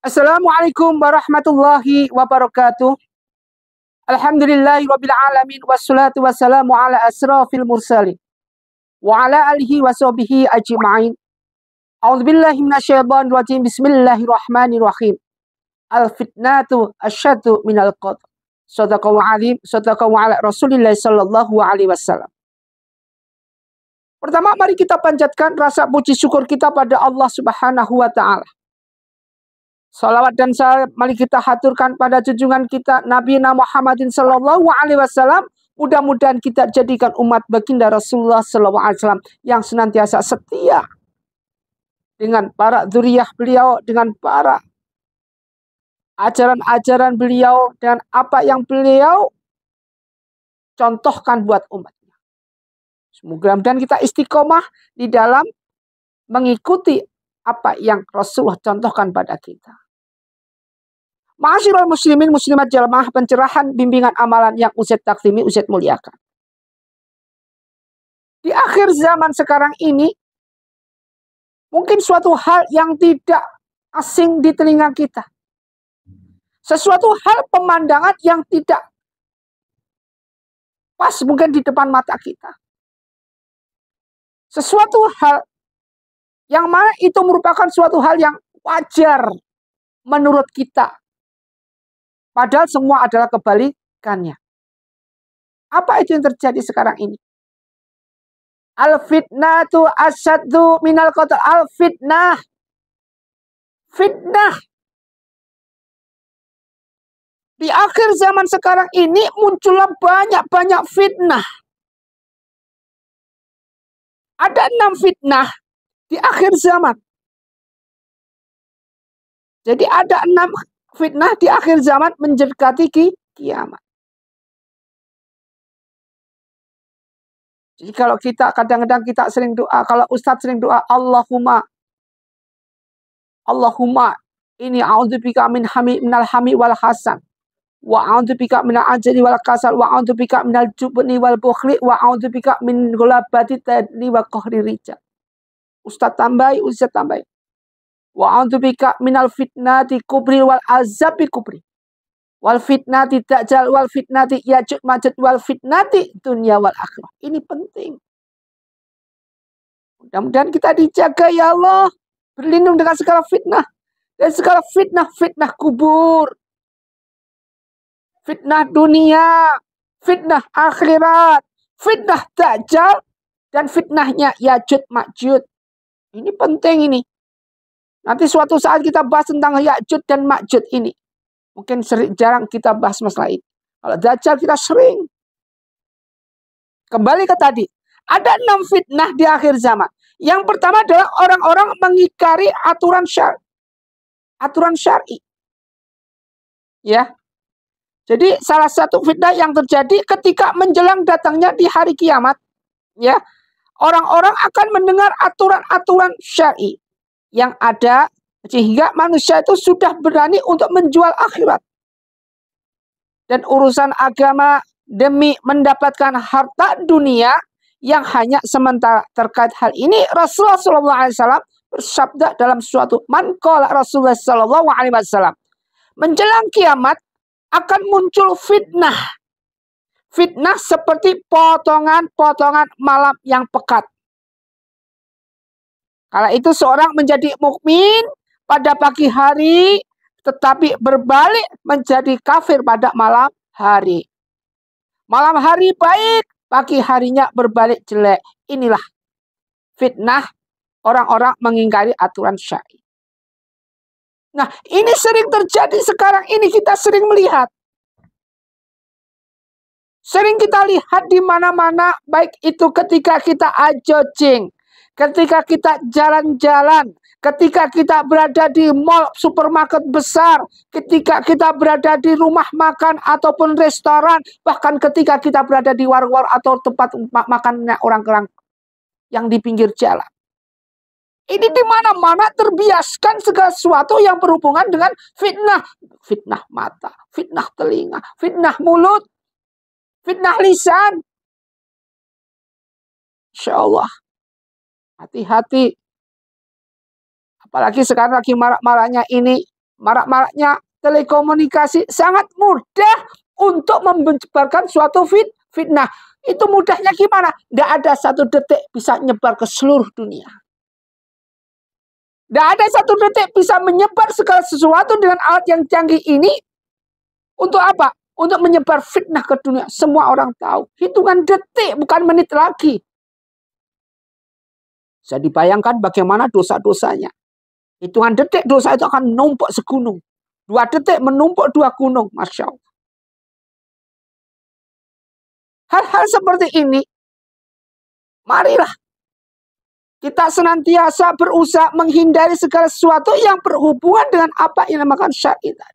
Assalamualaikum warahmatullahi wabarakatuh. Alhamdulillahirabbil alamin wassalatu wassalamu ala asrafil mursalin wa ala alihi washabihi ajmain. A'udzubillahi minasyaitonir rajim. Bismillahirrahmanirrahim. Al fitnatu asyaddu minal qatl. Shadaqallahu azim, shadaqallahu ala Rasulillah sallallahu alaihi wasallam. Pertama, mari kita panjatkan rasa puji syukur kita pada Allah Subhanahu wa taala. Salawat dan salam mari kita haturkan pada junjungan kita Nabi Muhammadin sallallahu alaihi wasallam. Mudah-mudahan kita jadikan umat baginda Rasulullah sallallahu alaihi wasallam yang senantiasa setia dengan para dzurriyyah beliau, dengan para ajaran-ajaran beliau, dan apa yang beliau contohkan buat umatnya. Mudah-mudahan kita istiqomah di dalam mengikuti apa yang Rasulullah contohkan pada kita. Ma'asyiral muslimin muslimat jamaah pencerahan bimbingan amalan yang Ustaz takrimi, Ustaz muliakan. Di akhir zaman sekarang ini, mungkin suatu hal yang tidak asing di telinga kita. Sesuatu hal pemandangan yang tidak pas mungkin di depan mata kita. Sesuatu hal yang mana itu merupakan suatu hal yang wajar menurut kita. Padahal semua adalah kebalikannya. Apa itu yang terjadi sekarang ini? Al-fitnatu asyaddu minal qatl. Al-fitnah. Fitnah. Di akhir zaman sekarang ini muncullah banyak-banyak fitnah. Ada 6 fitnah di akhir zaman. Jadi ada 6 fitnah di akhir zaman mendekati kiamat. Jadi kalau kita kadang-kadang kita sering doa, kalau Ustadz sering doa, Allahumma ini a'udzubika minal hami wal hasan, wa a'udzubika minal ajli wal kasal, wa a'udzubika minal jubni wal bukhli, wa a'udzubika min ghulabati tadli wa qahri rijal. Ustadz tambahi. Wa a'udzubika minal fitnati kubri wal azabi kubri. Wal fitnati dajjal wal fitnati yajud majud wal fitnati dunya wal akhirah. Ini penting. Mudah-mudahan kita dijaga ya Allah. Berlindung dengan segala fitnah. Dan segala fitnah kubur. Fitnah dunia. Fitnah akhirat. Fitnah dajjal. Dan fitnahnya yajud majud. Ini penting ini. Nanti suatu saat kita bahas tentang Ya'jud dan Ma'jud ini. Mungkin jarang kita bahas masalah ini. Kalau Dajjal kita sering. Kembali ke tadi. Ada 6 fitnah di akhir zaman. Yang pertama adalah orang-orang mengingkari aturan syar'i. Ya. Jadi salah satu fitnah yang terjadi ketika menjelang datangnya di hari kiamat. Ya. Orang-orang akan mendengar aturan-aturan syar'i yang ada, sehingga manusia itu sudah berani untuk menjual akhirat dan urusan agama demi mendapatkan harta dunia yang hanya sementara. Terkait hal ini Rasulullah SAW bersabda dalam suatu man qala Rasulullah SAW, menjelang kiamat akan muncul fitnah seperti potongan-potongan malam yang pekat. Kala itu seorang menjadi mukmin pada pagi hari, tetapi berbalik menjadi kafir pada malam hari. Malam hari baik, pagi harinya berbalik jelek. Inilah fitnah orang-orang mengingkari aturan syar'i. Nah, ini sering terjadi sekarang ini, kita sering melihat. Sering kita lihat di mana-mana, baik itu ketika kita jogging, ketika kita jalan-jalan, ketika kita berada di mall, supermarket besar, ketika kita berada di rumah makan ataupun restoran, bahkan ketika kita berada di warung-warung atau tempat makannya orang-orang yang di pinggir jalan. Ini di mana-mana terbiaskan segala sesuatu yang berhubungan dengan fitnah. Fitnah mata, fitnah telinga, fitnah mulut, fitnah lisan. Insya Allah. Hati-hati. Apalagi sekarang lagi marak-maraknya ini marak-maraknya telekomunikasi, sangat mudah untuk menyebarkan suatu fitnah. Itu mudahnya gimana? Tidak ada satu detik bisa nyebar ke seluruh dunia. Tidak ada satu detik bisa menyebar segala sesuatu dengan alat yang canggih ini. Untuk apa? Untuk menyebar fitnah ke dunia. Semua orang tahu. Hitungan detik, bukan menit lagi. Bisa dibayangkan bagaimana dosa-dosanya. Hitungan detik dosa itu akan menumpuk segunung. 2 detik menumpuk 2 gunung. Masya Allah. Hal-hal seperti ini, marilah kita senantiasa berusaha menghindari segala sesuatu yang berhubungan dengan apa yang dinamakan syariat.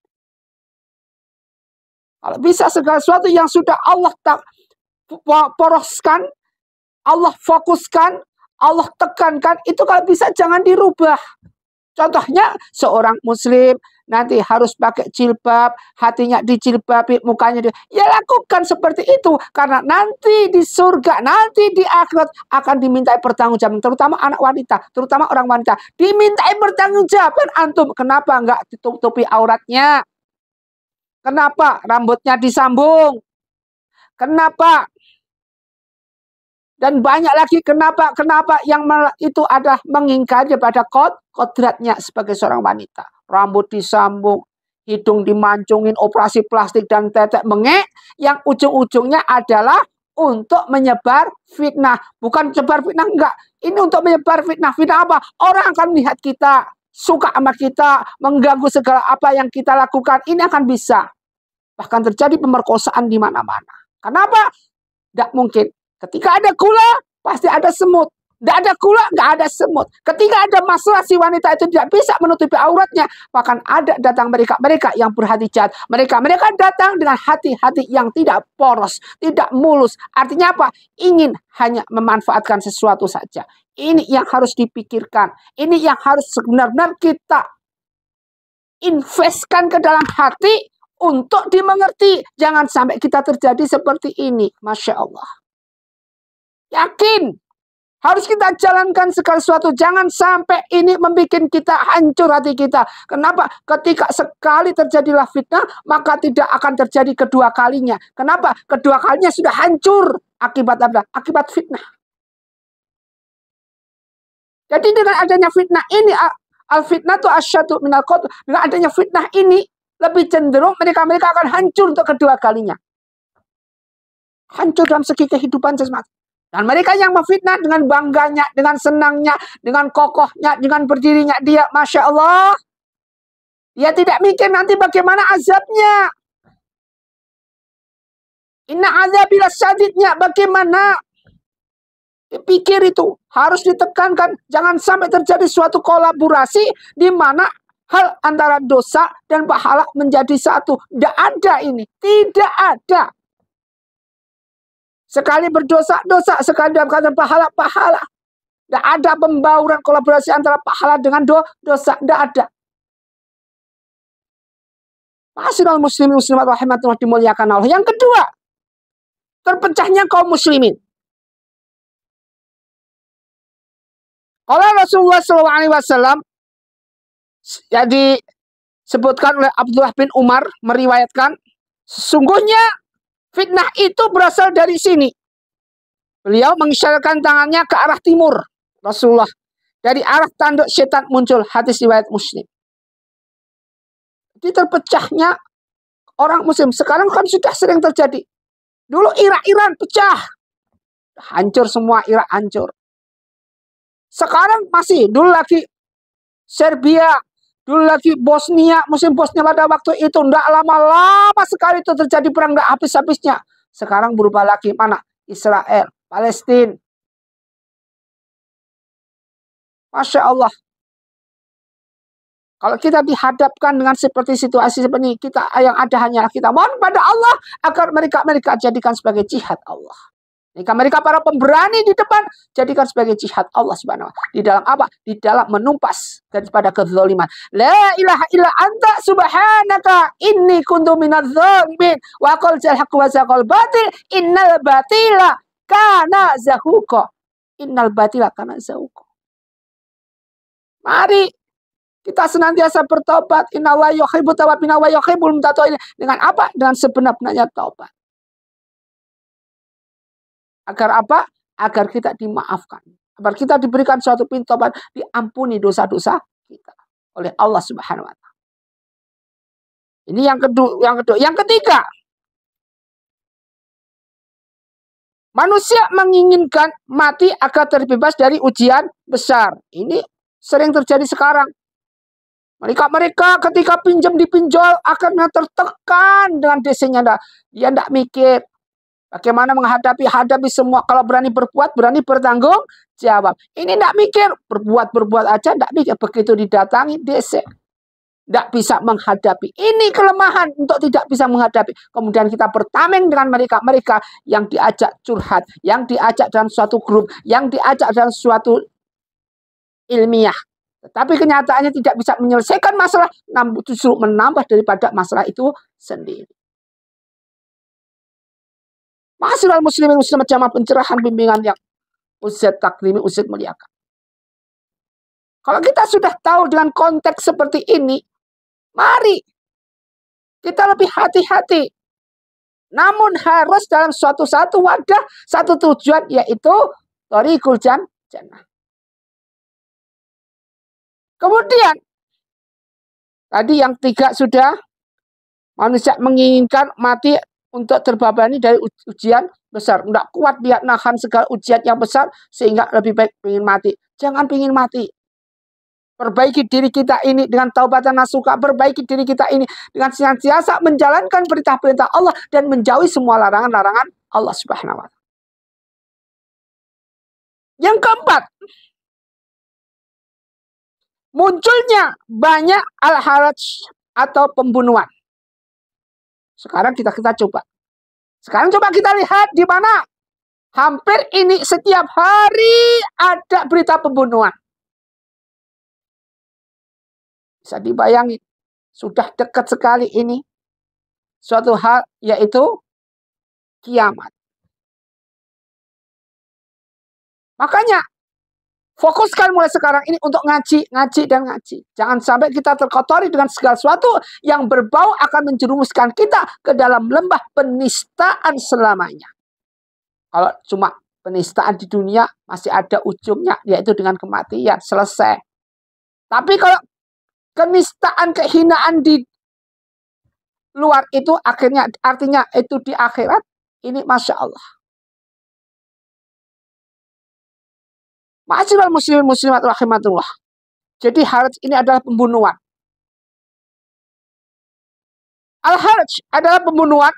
Kalau bisa segala sesuatu yang sudah Allah poroskan, Allah fokuskan, Allah tekankan, itu kalau bisa jangan dirubah. Contohnya seorang muslim nanti harus pakai jilbab, hatinya dijilbabi, mukanya ya lakukan seperti itu, karena nanti di surga, nanti di akhirat akan dimintai pertanggungjawaban, terutama anak wanita, terutama orang wanita, dimintai pertanggungjawaban. Antum kenapa enggak ditutupi auratnya? Kenapa rambutnya disambung? Kenapa? Dan banyak lagi kenapa yang itu ada mengingkari pada kodratnya sebagai seorang wanita. Rambut disambung, hidung dimancungin, operasi plastik dan tetek bengek, yang ujung-ujungnya adalah untuk menyebar fitnah. Bukan menyebar fitnah, enggak. Ini untuk menyebar fitnah. Fitnah apa? Orang akan melihat kita, suka sama kita, mengganggu segala apa yang kita lakukan. Ini akan bisa. Bahkan terjadi pemerkosaan di mana-mana. Kenapa? Tidak mungkin. Ketika ada gula, pasti ada semut. Tidak ada gula, nggak ada semut. Ketika ada masalah, si wanita itu tidak bisa menutupi auratnya, bahkan ada datang mereka yang berhati jahat. Mereka datang dengan hati-hati yang tidak poros, tidak mulus. Artinya apa? Ingin hanya memanfaatkan sesuatu saja. Ini yang harus dipikirkan. Ini yang harus benar-benar kita investkan ke dalam hati untuk dimengerti. Jangan sampai kita terjadi seperti ini. Masya Allah. Yakin. Harus kita jalankan segala sesuatu. Jangan sampai ini membuat kita hancur hati kita. Kenapa? Ketika sekali terjadilah fitnah, maka tidak akan terjadi kedua kalinya. Kenapa? Kedua kalinya sudah hancur. Akibat apa? Akibat fitnah. Jadi dengan adanya fitnah ini, al-fitnah itu asyadu minal qatl. Dengan adanya fitnah ini, lebih cenderung mereka akan hancur untuk kedua kalinya. Hancur dalam segi kehidupan jasmani. Dan mereka yang memfitnah dengan bangganya, dengan senangnya, dengan kokohnya, dengan berdirinya dia, Masya Allah. Dia tidak mikir nanti bagaimana azabnya. Inna azabila syadidnya bagaimana. Dipikir itu. Harus ditekankan. Jangan sampai terjadi suatu kolaborasi di mana hal antara dosa dan pahala menjadi satu. Tidak ada ini. Tidak ada. Sekali berdosa-dosa, sekali dalam keadaan pahala-pahala. Tidak ada pembauran kolaborasi antara pahala dengan dosa. Tidak ada. Ma'asyiral muslimin muslimat rahimatullah dimuliakan Allah. Yang kedua, terpecahnya kaum muslimin. Kalau Rasulullah SAW, jadi disebutkan oleh Abdullah bin Umar, meriwayatkan, sesungguhnya fitnah itu berasal dari sini. Beliau mengisyaratkan tangannya ke arah timur. Rasulullah. Dari arah tanduk setan muncul. Hadis riwayat Muslim. Jadi terpecahnya orang muslim. Sekarang kan sudah sering terjadi. Dulu Irak-Iran pecah. Hancur semua, Irak hancur. Sekarang masih. Dulu lagi Serbia. Dulu lagi Bosnia, musim Bosnia pada waktu itu. Tidak lama-lama sekali itu terjadi perang, tidak habis-habisnya. Sekarang berubah lagi. Mana? Israel, Palestina. Masya Allah. Kalau kita dihadapkan dengan seperti situasi seperti ini, kita yang ada hanyalah kita mohon pada Allah agar mereka jadikan sebagai jihad Allah. Mereka para pemberani di depan jadikan sebagai jihad Allah Subhanahu wa ta'ala. Di dalam apa? Di dalam menumpas daripada kezaliman. La ilaha illa anta subhanaka inni kuntu minadz zalimin wa qul jal haqq wa zaqal batil innal batila kana zahuqa. Innal batila kana zahuqa. Mari Kita senantiasa bertobat. Innallaha yuhibbut tawwabin wa yuhibbul mutatahhirin. Dengan apa? Dengan sebenar-benarnya taubat. Agar apa? Agar kita dimaafkan. Agar kita diberikan suatu pintu taubat, diampuni dosa-dosa kita oleh Allah Subhanahu wa taala. Ini yang kedua, yang ketiga. Manusia menginginkan mati agar terbebas dari ujian besar. Ini sering terjadi sekarang. Mereka ketika pinjam dipinjol akan tertekan dengan DC-nya. Dia tidak mikir bagaimana hadapi semua. Kalau berani berbuat, berani bertanggung jawab. Ini tidak mikir, berbuat aja tidak mikir. Begitu didatangi DC, tidak bisa menghadapi. Ini kelemahan untuk tidak bisa menghadapi. Kemudian kita bertameng dengan mereka yang diajak curhat, yang diajak dalam suatu grup, yang diajak dalam suatu ilmiah. Tetapi kenyataannya tidak bisa menyelesaikan masalah, namun justru menambah daripada masalah itu sendiri. Ma'asyiral muslimin muslimat jamaah pencerahan bimbingan yang Ustaz takrimi, Ustaz muliakan. Kalau kita sudah tahu dengan konteks seperti ini, mari kita lebih hati-hati. Namun harus dalam satu wadah, satu tujuan, yaitu thariqul jannah. Kemudian, tadi yang 3 sudah, manusia menginginkan mati untuk terbebani dari ujian besar. Tidak kuat dia nahan segala ujian yang besar, sehingga lebih baik ingin mati. Jangan ingin mati. Perbaiki diri kita ini dengan taubatan nasuha. Perbaiki diri kita ini dengan senantiasa menjalankan perintah-perintah Allah dan menjauhi semua larangan-larangan Allah Subhanahu wa taala. Yang keempat, munculnya banyak al-haraj atau pembunuhan. Sekarang kita coba. Sekarang coba kita lihat di mana hampir ini setiap hari ada berita pembunuhan. Bisa dibayangin, sudah dekat sekali ini suatu hal, yaitu kiamat. Makanya fokuskan mulai sekarang ini untuk ngaji. Jangan sampai kita terkotori dengan segala sesuatu yang berbau akan menjerumuskan kita ke dalam lembah penistaan selamanya. Kalau cuma penistaan di dunia, masih ada ujungnya, yaitu dengan kematian, selesai. Tapi kalau kenistaan, kehinaan di luar itu artinya itu di akhirat, ini Masya Allah. Ma'asyiral muslimin muslimat rahimatullah. Jadi haraj ini adalah pembunuhan. Al-haraj adalah pembunuhan,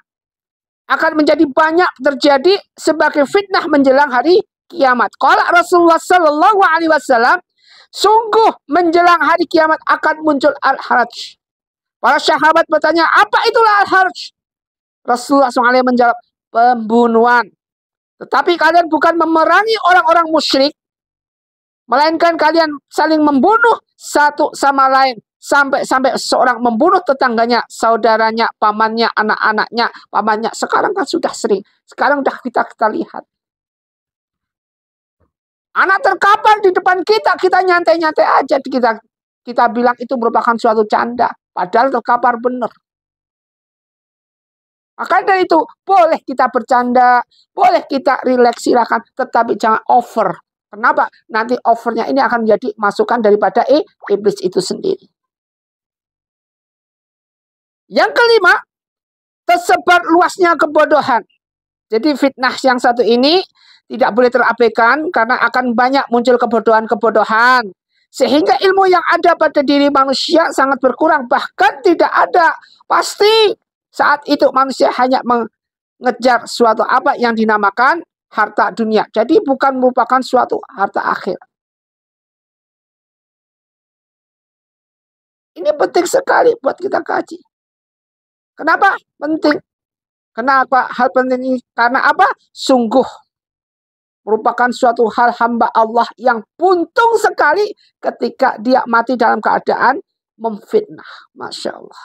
akan menjadi banyak terjadi sebagai fitnah menjelang hari kiamat. Qala Rasulullah sallallahu alaihi wasallam, sungguh menjelang hari kiamat akan muncul al-haraj. Para sahabat bertanya, apa itulah al-haraj? Rasulullah SAW menjawab, pembunuhan. Tetapi kalian bukan memerangi orang-orang musyrik, melainkan kalian saling membunuh satu sama lain. Sampai seorang membunuh tetangganya, saudaranya, pamannya, anak-anaknya, pamannya. Sekarang kan sudah sering. Sekarang sudah kita lihat. Anak terkapar di depan kita nyantai-nyantai aja. Kita bilang itu merupakan suatu canda. Padahal terkapar benar. Maka dari itu, boleh kita bercanda, boleh kita rileks, silakan. Tetapi jangan over. Kenapa? Nanti overnya ini akan menjadi masukan daripada iblis itu sendiri. Yang kelima, tersebar luasnya kebodohan. Jadi fitnah yang satu ini tidak boleh terabaikan karena akan banyak muncul kebodohan-kebodohan. Sehingga ilmu yang ada pada diri manusia sangat berkurang. Bahkan tidak ada. Pasti saat itu manusia hanya mengejar suatu apa yang dinamakan harta dunia. Jadi bukan merupakan suatu harta akhir. Ini penting sekali buat kita kaji. Kenapa penting? Kenapa hal penting ini? Karena apa? Sungguh merupakan suatu hal hamba Allah yang buntung sekali ketika dia mati dalam keadaan memfitnah. Masya Allah.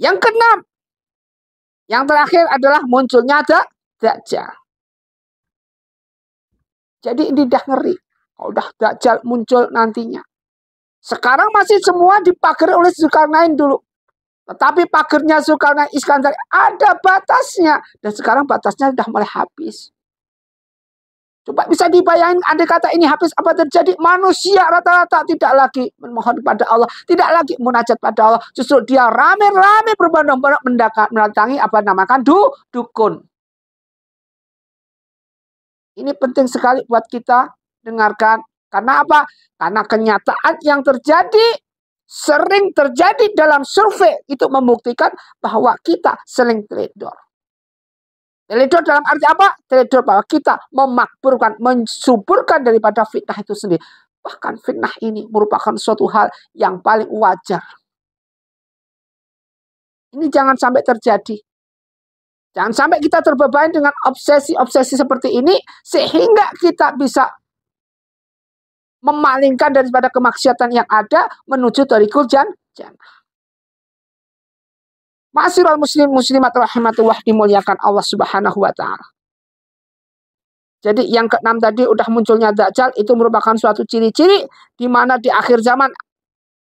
Yang keenam, yang terakhir adalah munculnya Dajjal. Jadi ini dah ngeri. Udah Dajjal muncul nantinya. Sekarang masih semua dipagar oleh Zulkarnain dulu. Tetapi pagernya Zulkarnain Iskandar ada batasnya. Dan sekarang batasnya sudah mulai habis. Coba bisa dibayangin andai kata ini habis, apa terjadi? Manusia rata-rata tidak lagi memohon kepada Allah, tidak lagi munajat pada Allah. Justru dia rame-rame berbondong-bondong mendatangi apa namakan dukun. Ini penting sekali buat kita dengarkan. Karena apa? Karena kenyataan yang terjadi, sering terjadi dalam survei, itu membuktikan bahwa kita sering teledor. Teledor dalam arti apa? Teledor bahwa kita memakburkan, mensuburkan daripada fitnah itu sendiri. Bahkan fitnah ini merupakan suatu hal yang paling wajar. Ini jangan sampai terjadi. Jangan sampai kita terbebani dengan obsesi-obsesi seperti ini, sehingga kita bisa memalingkan daripada kemaksiatan yang ada menuju thariqul jannah. Ma'asyiral muslim muslimat rahimatullah, dimuliakan Allah Subhanahu wa taala. Jadi yang keenam tadi udah munculnya Dajjal, itu merupakan suatu ciri-ciri di mana di akhir zaman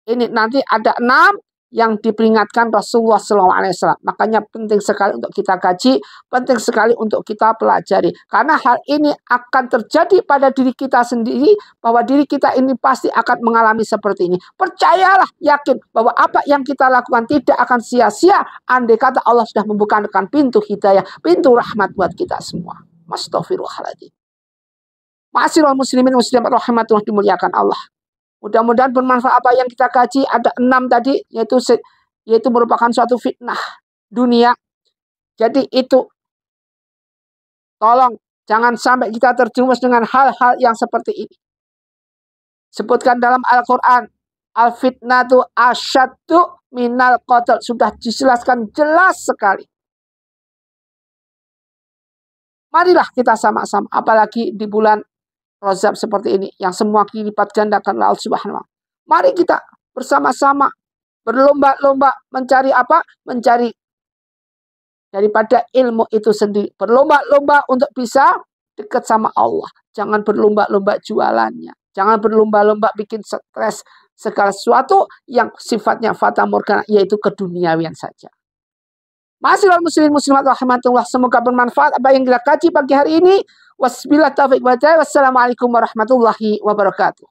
ini nanti ada 6 yang diperingatkan Rasulullah SAW. Makanya penting sekali untuk kita kaji, penting sekali untuk kita pelajari. Karena hal ini akan terjadi pada diri kita sendiri, bahwa diri kita ini pasti akan mengalami seperti ini. Percayalah, yakin bahwa apa yang kita lakukan tidak akan sia-sia andai kata Allah sudah membukakan pintu hidayah, pintu rahmat buat kita semua. Astaghfirullahaladzim. Ma'asyiral muslimin muslimat rahimatullah, dimuliakan Allah. Mudah-mudahan bermanfaat apa yang kita kaji. Ada 6 tadi, yaitu merupakan suatu fitnah dunia. Jadi itu, tolong jangan sampai kita terjerumus dengan hal-hal yang seperti ini. Sebutkan dalam Al-Quran, al-fitnatu asyaddu minal qatl. Sudah dijelaskan jelas sekali. Marilah kita sama-sama, apalagi di bulan Rajab seperti ini, yang semua dilipat gandakan Allah Subhanahu wa taala. Mari kita bersama-sama berlomba-lomba mencari apa? Mencari daripada ilmu itu sendiri. Berlomba-lomba untuk bisa dekat sama Allah. Jangan berlomba-lomba jualannya. Jangan berlomba-lomba bikin stres segala sesuatu yang sifatnya fata morgana, yaitu keduniawian saja. Ma'asyiral muslimin muslimat rahimatullah, semoga bermanfaat apa yang kita kaji pagi hari ini. Wassalamualaikum warahmatullahi wabarakatuh.